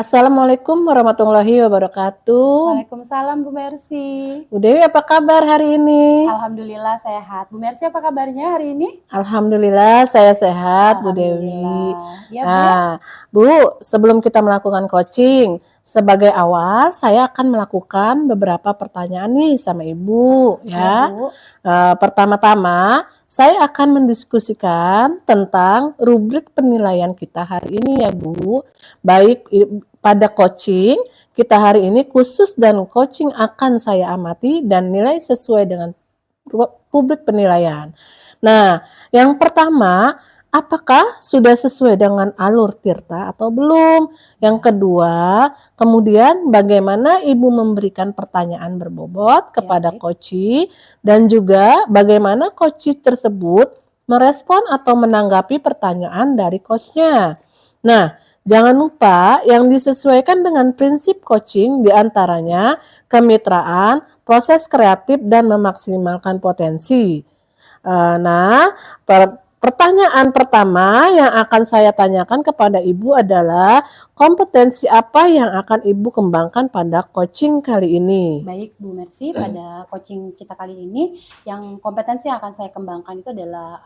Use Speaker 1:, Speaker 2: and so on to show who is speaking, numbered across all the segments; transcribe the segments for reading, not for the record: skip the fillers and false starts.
Speaker 1: Assalamualaikum warahmatullahi wabarakatuh.
Speaker 2: Waalaikumsalam Bu Mercy.
Speaker 1: Bu Dewi apa kabar hari ini?
Speaker 2: Alhamdulillah sehat. Bu Mercy apa kabarnya hari ini?
Speaker 1: Alhamdulillah saya sehat Bu Dewi.
Speaker 2: Ya, Bu.
Speaker 1: Bu, sebelum kita melakukan coaching, sebagai awal saya akan melakukan beberapa pertanyaan nih sama Ibu ya.
Speaker 2: Bu.
Speaker 1: Pertama-tama saya akan mendiskusikan tentang rubrik penilaian kita hari ini ya Bu. Baik pada coaching kita hari ini khusus dan coaching akan saya amati dan nilai sesuai dengan rubrik penilaian. Nah, yang pertama, apakah sudah sesuai dengan alur Tirta atau belum? Yang kedua, kemudian bagaimana Ibu memberikan pertanyaan berbobot kepada coachi dan juga bagaimana coachi tersebut merespon atau menanggapi pertanyaan dari coachnya. Nah, jangan lupa yang disesuaikan dengan prinsip coaching diantaranya kemitraan, proses kreatif, dan memaksimalkan potensi. Nah, pertanyaan pertama yang akan saya tanyakan kepada Ibu adalah kompetensi apa yang akan Ibu kembangkan pada coaching kali ini?
Speaker 2: Baik Bu Mercy, pada coaching kita kali ini yang kompetensi yang akan saya kembangkan itu adalah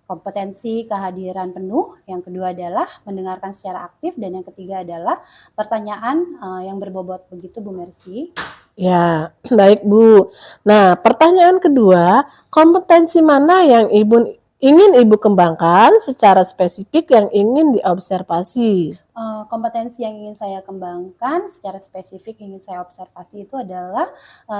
Speaker 2: kompetensi kehadiran penuh, yang kedua adalah mendengarkan secara aktif, dan yang ketiga adalah pertanyaan yang berbobot. Begitu Bu Mercy.
Speaker 1: Ya, baik Bu. Nah, pertanyaan kedua, kompetensi mana yang ingin Ibu kembangkan secara spesifik yang ingin diobservasi?
Speaker 2: Kompetensi yang ingin saya kembangkan secara spesifik, ingin saya observasi itu adalah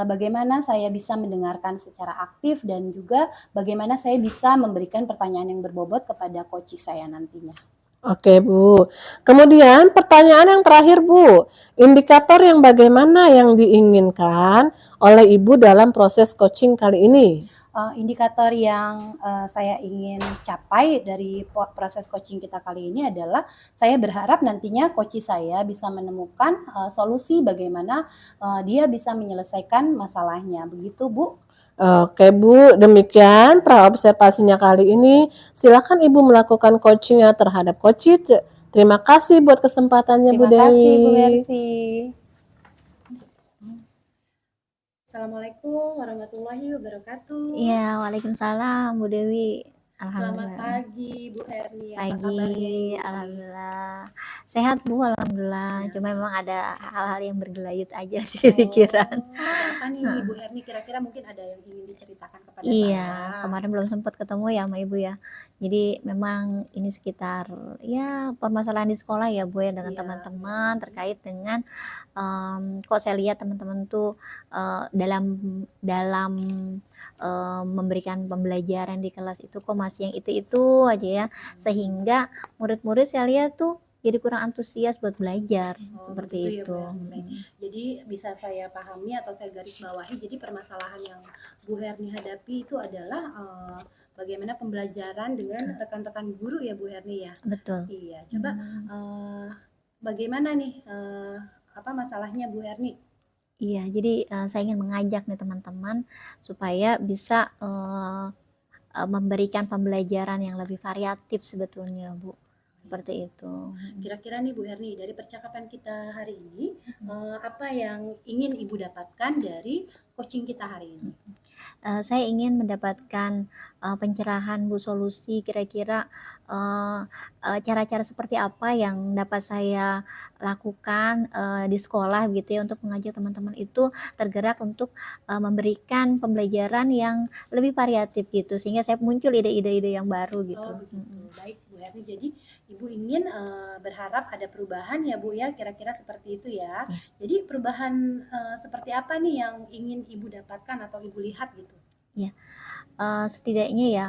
Speaker 2: bagaimana saya bisa mendengarkan secara aktif dan juga bagaimana saya bisa memberikan pertanyaan yang berbobot kepada coach saya nantinya.
Speaker 1: Oke Bu, kemudian pertanyaan yang terakhir Bu, indikator yang bagaimana yang diinginkan oleh Ibu dalam proses coaching kali ini?
Speaker 2: Indikator yang saya ingin capai dari proses coaching kita kali ini adalah saya berharap nantinya coach saya bisa menemukan solusi bagaimana dia bisa menyelesaikan masalahnya. Begitu Bu.
Speaker 1: Oke Bu, demikian praobservasinya kali ini. Silakan Ibu melakukan coachingnya terhadap coach. Terima kasih buat kesempatannya Bu Dewi.
Speaker 2: Terima kasih Bu Mercy. Assalamualaikum warahmatullahi wabarakatuh.
Speaker 3: Iya, waalaikumsalam Bu Dewi.
Speaker 2: Selamat pagi Bu Herni.
Speaker 3: Pagi, alhamdulillah. Sehat Bu, alhamdulillah. Cuma memang ada hal-hal yang bergelayut aja sih pikiran.
Speaker 2: Ada apa nih Bu Herni? Kira-kira mungkin ada yang ingin diceritakan kepada saya.
Speaker 3: Iya, kemarin belum sempat ketemu ya sama Ibu ya. Jadi memang ini sekitar ya permasalahan di sekolah ya Bu ya dengan teman-teman terkait dengan kok saya lihat teman-teman tuh dalam memberikan pembelajaran di kelas itu kok masih yang itu-itu aja ya, sehingga murid-murid saya lihat tuh jadi kurang antusias buat belajar seperti itu.
Speaker 2: Ya, jadi bisa saya pahami atau saya garis bawahi, jadi permasalahan yang Bu Herni hadapi itu adalah bagaimana pembelajaran dengan rekan-rekan guru ya Bu Herni ya.
Speaker 3: Betul.
Speaker 2: Iya, coba bagaimana nih apa masalahnya Bu Herni?
Speaker 3: Iya, jadi saya ingin mengajak nih teman-teman supaya bisa memberikan pembelajaran yang lebih variatif sebetulnya Bu, seperti itu.
Speaker 2: Kira-kira nih Bu Herni, dari percakapan kita hari ini, apa yang ingin Ibu dapatkan dari coaching kita hari ini?
Speaker 3: Saya ingin mendapatkan pencerahan Bu, solusi kira-kira cara-cara seperti apa yang dapat saya lakukan di sekolah gitu ya untuk mengajak teman-teman itu tergerak untuk memberikan pembelajaran yang lebih variatif gitu sehingga saya muncul ide-ide yang baru gitu.
Speaker 2: Baik Bu Herni, jadi Ibu ingin berharap ada perubahan ya Bu ya, kira-kira seperti itu ya. Jadi perubahan seperti apa nih yang ingin Ibu dapatkan atau Ibu lihat gitu?
Speaker 3: Ya, setidaknya ya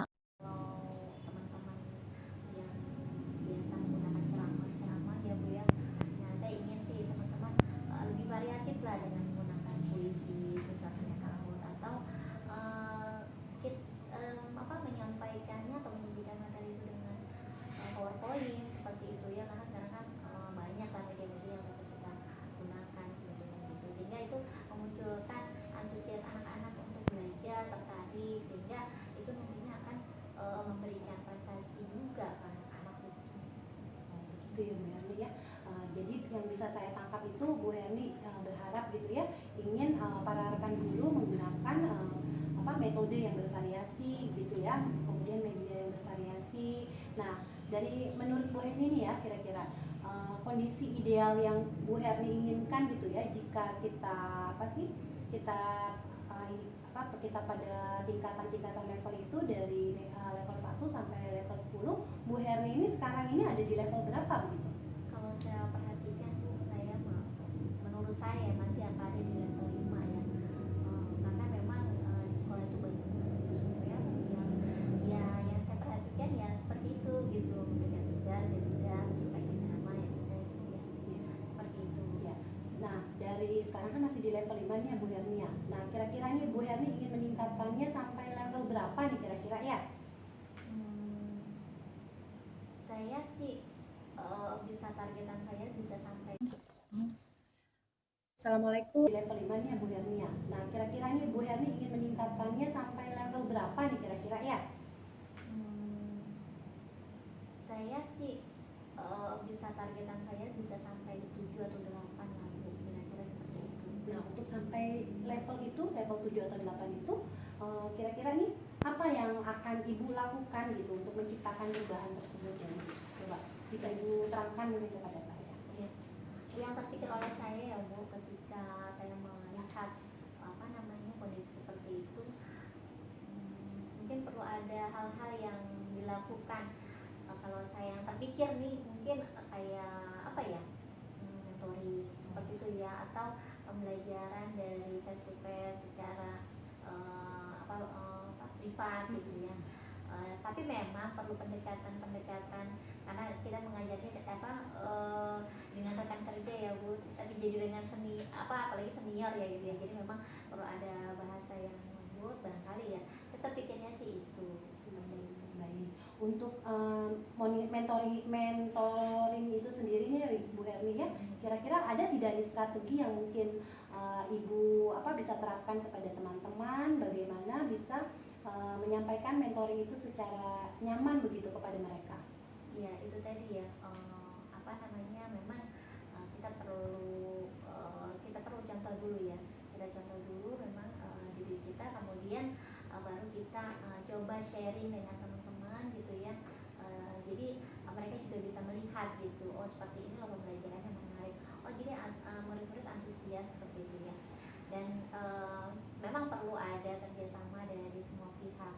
Speaker 2: Itu ya Bu Herni ya. Jadi yang bisa saya tangkap itu Bu Herni berharap gitu ya, ingin para rekan guru menggunakan metode yang bervariasi gitu ya, kemudian media yang bervariasi. Nah, dari menurut Bu Herni nih ya, kira-kira kondisi ideal yang Bu Herni inginkan gitu ya, jika kita kita kita pada tingkatan level itu dari level 1 sampai level 10. Bu Herni ini sekarang ini ada di level berapa begitu?
Speaker 3: Kalau saya perhatikan saya menurut saya masih akan ada di level 5 ya. Karena memang di sekolah itu banyak guru ya yang saya perhatikan ya seperti itu gitu, memberikan tugas ya sudah, menyampaikan ceramah ya sudah gitu ya. Seperti itu.
Speaker 2: Ya. Nah, dari sekarang kan masih di level 5 nih ya Bu Herni ya. Nah, kira-kira nih Bu Herni ingin meningkatkannya sampai level berapa nih kira-kira ya?
Speaker 3: Saya sih bisa targetan saya bisa sampai.
Speaker 2: Assalamualaikum. Di level 5 nih ya Bu Herni ya. Nah, kira-kira nih Bu Herni ingin meningkatkannya sampai level berapa nih kira-kira ya?
Speaker 3: Saya sih bisa targetan saya bisa sampai 7 atau 8 lah, kira-kira seperti itu.
Speaker 2: Nah, untuk sampai level itu, level 7 atau 8 itu, kira-kira nih apa yang akan Ibu lakukan gitu untuk menciptakan perubahan tersebut ya? Coba bisa Ibu terangkan mungkin kepada saya.
Speaker 3: Ya. Yang terpikir oleh saya ya Bu, ketika saya melihat kondisi seperti itu, mungkin perlu ada hal-hal yang dilakukan. Kalau saya yang terpikir nih mungkin kayak mentoring seperti itu ya, atau pembelajaran dari face to face secara privat gitu ya. Tapi memang perlu pendekatan karena kita mengajarnya dengan rekan kerja ya Bu, tapi jadi dengan apalagi senior ya gitu ya, jadi memang perlu ada bahasa yang lembut barangkali ya. Saya terpikirnya sih itu.
Speaker 2: Baik. Untuk mentoring itu sendiri nih Bu Herni ya, kira-kira ada tidak nih strategi yang mungkin Ibu bisa terapkan kepada teman-teman, bagaimana bisa menyampaikan mentoring itu secara nyaman begitu kepada mereka?
Speaker 3: Iya, itu tadi ya, memang kita perlu contoh dulu ya, kita contoh dulu memang diri kita, kemudian baru kita coba sharing dengan teman-teman gitu ya. Jadi mereka juga bisa melihat gitu, oh seperti ini loh pembelajarannya menarik, oh jadi murid-murid antusias seperti itu ya. Dan memang perlu ada kerjasama dari semua pihak,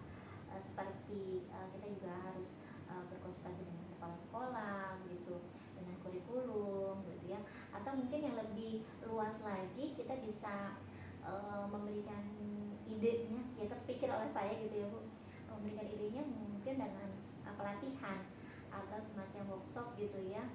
Speaker 3: seperti kita juga harus berkonsultasi dengan kepala sekolah gitu, dengan kurikulum gitu ya, atau mungkin yang lebih luas lagi kita bisa memberikan idenya, ya terpikir oleh saya gitu ya Bu, memberikan idenya mungkin dengan pelatihan atau semacam workshop gitu ya,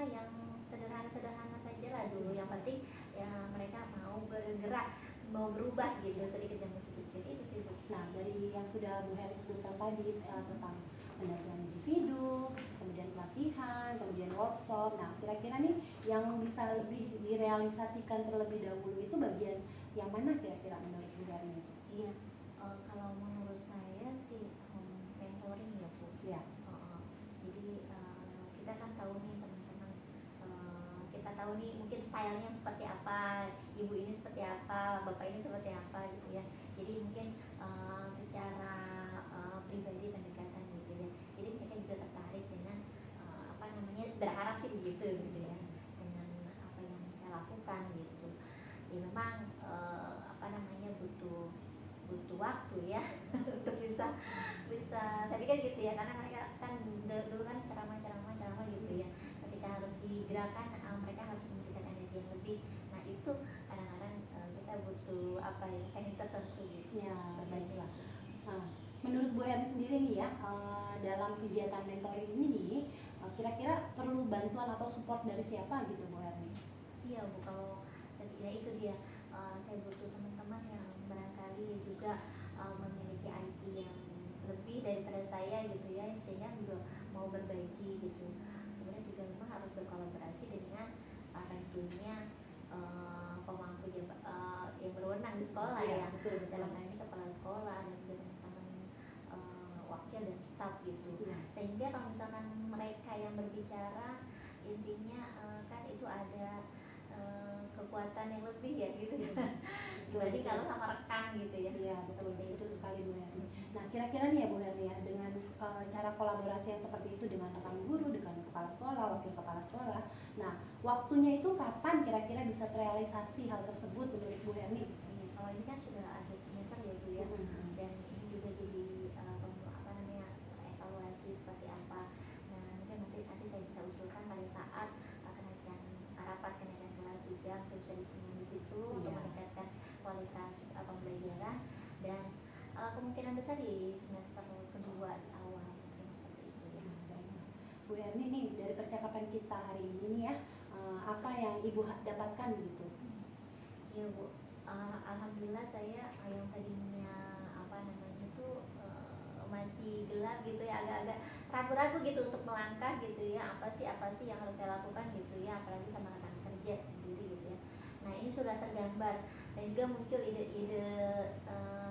Speaker 3: yang sederhana saja lah dulu, yang penting ya mereka mau bergerak, mau berubah gitu sedikit demi sedikit, itu sih Bu.
Speaker 2: Nah, dari yang sudah Bu Herni sebutkan tadi tentang pendampingan individu, kemudian pelatihan, kemudian workshop. Nah, kira-kira nih yang bisa lebih direalisasikan terlebih dahulu itu bagian yang mana kira-kira menurut Bu Herni?
Speaker 3: Iya, kalau menurut saya sih mentoring ya Bu.
Speaker 2: Ya.
Speaker 3: Jadi kita kan tahu nih teman-teman, kita tahu nih mungkin stylenya seperti apa, ibu ini seperti apa, bapak ini seperti apa gitu ya. Jadi mungkin secara pribadi pendekatan gitu ya. Jadi mereka juga tertarik dengan berharap sih begitu gitu ya, dengan apa yang saya lakukan gitu. Ya memang butuh waktu ya untuk bisa saya pikir gitu ya, karena mereka kan dulu kan ceramah gitu ya, ketika harus digerakkan mereka harus memberikan energi yang lebih. Nah itu kadang-kadang kita butuh teknik tertentu gitu.
Speaker 2: Ya, baiklah. Nah, menurut Bu Herni sendiri nih ya, dalam kegiatan mentoring ini nih, kira-kira perlu bantuan atau support dari siapa gitu Bu Herni?
Speaker 3: Iya Bu, kalau saya itu dia, saya butuh teman-teman yang barangkali juga memiliki IT yang lebih daripada saya gitu ya, sehingga juga mau berbagi gitu. Kemudian juga memang harus berkolaborasi dengan tentunya pemangku yang berwenang di sekolah ya,
Speaker 2: betul.
Speaker 3: Dalam hal ini kepala sekolah dan juga teman-teman wakil dan staf gitu. Sehingga kalau misalkan mereka yang berbicara intinya kan itu ada kekuatan yang lebih ya gitu ya. Dibanding kalau sama rekan gitu ya.
Speaker 2: Iya betul, betul sekali Bu Herni. Nah kira-kira nih ya Bu Herni ya, dengan cara kolaborasi yang seperti itu dengan rekan guru, dengan kepala sekolah, wakil kepala sekolah. Nah waktunya itu kapan kira-kira bisa terrealisasi hal tersebut menurut Bu Herni?
Speaker 3: Kalau ini kan sudah akhir semester ya Bu ya, dan ini juga jadi apa namanya evaluasi seperti apa. Nah mungkin nanti saya bisa usulkan pada saat kenaikan rapat kenaikan kelas juga, kita bisa disinggung di situ untuk meningkatkan kualitas pembelajaran, dan kemungkinan besar di semester kedua di awal mungkin seperti itu ya.
Speaker 2: Bu Herni nih dari percakapan kita hari ini nih ya, apa yang Ibu dapatkan gitu?
Speaker 3: Iya Bu, alhamdulillah saya yang tadinya apa namanya itu masih gelap gitu ya, agak-agak ragu-ragu gitu untuk melangkah gitu ya, apa sih yang harus saya lakukan gitu ya, apalagi sama rekan kerja sendiri gitu ya. Nah ini sudah tergambar dan juga muncul ide-ide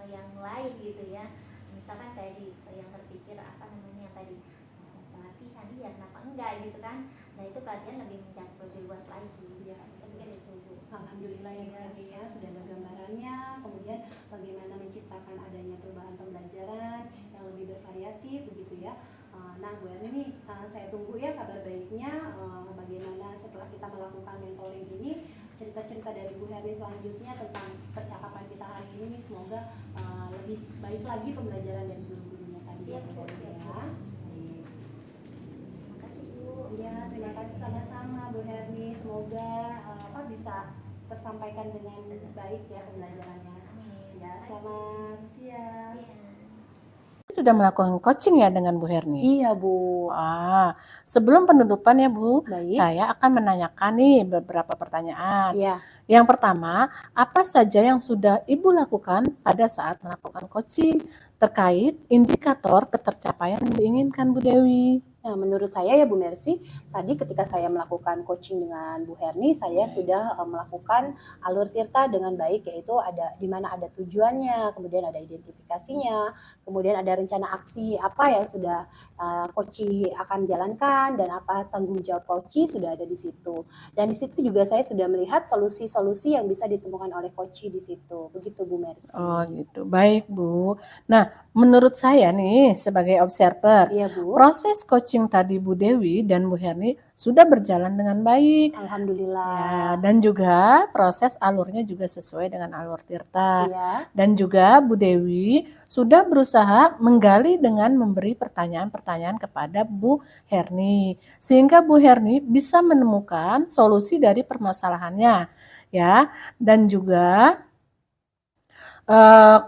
Speaker 3: yang lain gitu ya, misalkan kayak yang terpikir apa namanya yang tadi pelatihan, iya kenapa enggak gitu kan. Nah itu pelatihan lebih mencakup lebih luas lagi ya, saya pikir itu Bu.
Speaker 2: Alhamdulillah ya Bu Herni ya, sudah ada gambarannya, kemudian bagaimana menciptakan adanya perubahan pembelajaran yang lebih bervariatif begitu ya. Nah Bu Herni nih, saya tunggu ya kabar baiknya, bagaimana setelah kita melakukan mentoring ini, cerita-cerita dari Bu Herni selanjutnya tentang percakapan kita hari ini nih, semoga lebih baik lagi pembelajaran dari guru-gurunya tadi.
Speaker 3: Siap,
Speaker 2: Bu Herni
Speaker 3: siap.
Speaker 2: ya.
Speaker 3: Terima kasih Bu.
Speaker 2: Ya, terima kasih sama-sama Bu Herni. Semoga bisa tersampaikan dengan baik ya pembelajarannya.
Speaker 3: Amin.
Speaker 2: Ya, selamat siang.
Speaker 1: Sudah melakukan coaching ya dengan Bu Herni?
Speaker 2: Iya Bu.
Speaker 1: Sebelum penutupan ya Bu,
Speaker 2: Baik.
Speaker 1: saya akan menanyakan nih beberapa pertanyaan.
Speaker 2: Iya.
Speaker 1: Yang pertama, apa saja yang sudah Ibu lakukan pada saat melakukan coaching terkait indikator ketercapaian yang diinginkan Bu Dewi?
Speaker 2: Nah, menurut saya ya Bu Mercy, tadi ketika saya melakukan coaching dengan Bu Herni, saya sudah melakukan alur tirta dengan baik, yaitu ada di mana ada tujuannya, kemudian ada identifikasinya, kemudian ada rencana aksi apa yang sudah coach akan jalankan, dan apa tanggung jawab coach sudah ada di situ. Dan di situ juga saya sudah melihat solusi-solusi yang bisa ditemukan oleh coach di situ. Begitu Bu Mercy.
Speaker 1: Oh gitu, baik Bu. Nah, menurut saya nih sebagai observer,
Speaker 2: Iya Bu.
Speaker 1: proses coaching tadi Bu Dewi dan Bu Herni sudah berjalan dengan baik.
Speaker 2: Alhamdulillah.
Speaker 1: Ya, dan juga proses alurnya juga sesuai dengan alur tirta.
Speaker 2: Iya.
Speaker 1: Dan juga Bu Dewi sudah berusaha menggali dengan memberi pertanyaan-pertanyaan kepada Bu Herni, sehingga Bu Herni bisa menemukan solusi dari permasalahannya, ya. Dan juga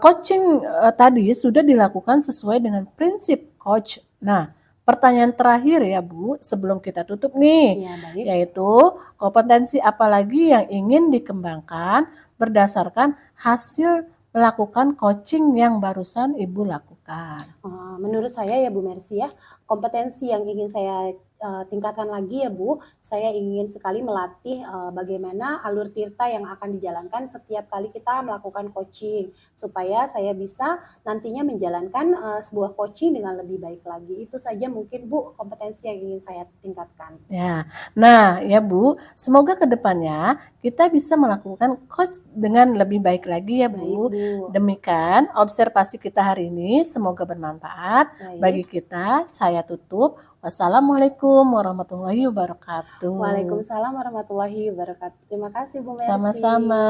Speaker 1: coaching tadi sudah dilakukan sesuai dengan prinsip coach. Nah, pertanyaan terakhir ya Bu, sebelum kita tutup nih,
Speaker 2: Ya, baik.
Speaker 1: yaitu kompetensi apa lagi yang ingin dikembangkan berdasarkan hasil melakukan coaching yang barusan Ibu lakukan?
Speaker 2: Menurut saya ya Bu Mercy ya, kompetensi yang ingin saya tingkatkan lagi ya Bu, saya ingin sekali melatih bagaimana alur tirta yang akan dijalankan setiap kali kita melakukan coaching, supaya saya bisa nantinya menjalankan sebuah coaching dengan lebih baik lagi. Itu saja mungkin Bu kompetensi yang ingin saya tingkatkan.
Speaker 1: Ya, nah ya Bu, semoga kedepannya kita bisa melakukan coach dengan lebih baik lagi ya Bu.
Speaker 2: Baik, Bu.
Speaker 1: Demikian observasi kita hari ini, semoga bermanfaat bagi kita. Saya tutup. Wassalamualaikum warahmatullahi wabarakatuh.
Speaker 2: Waalaikumsalam warahmatullahi wabarakatuh. Terima kasih Bu Mercy.
Speaker 1: Sama-sama.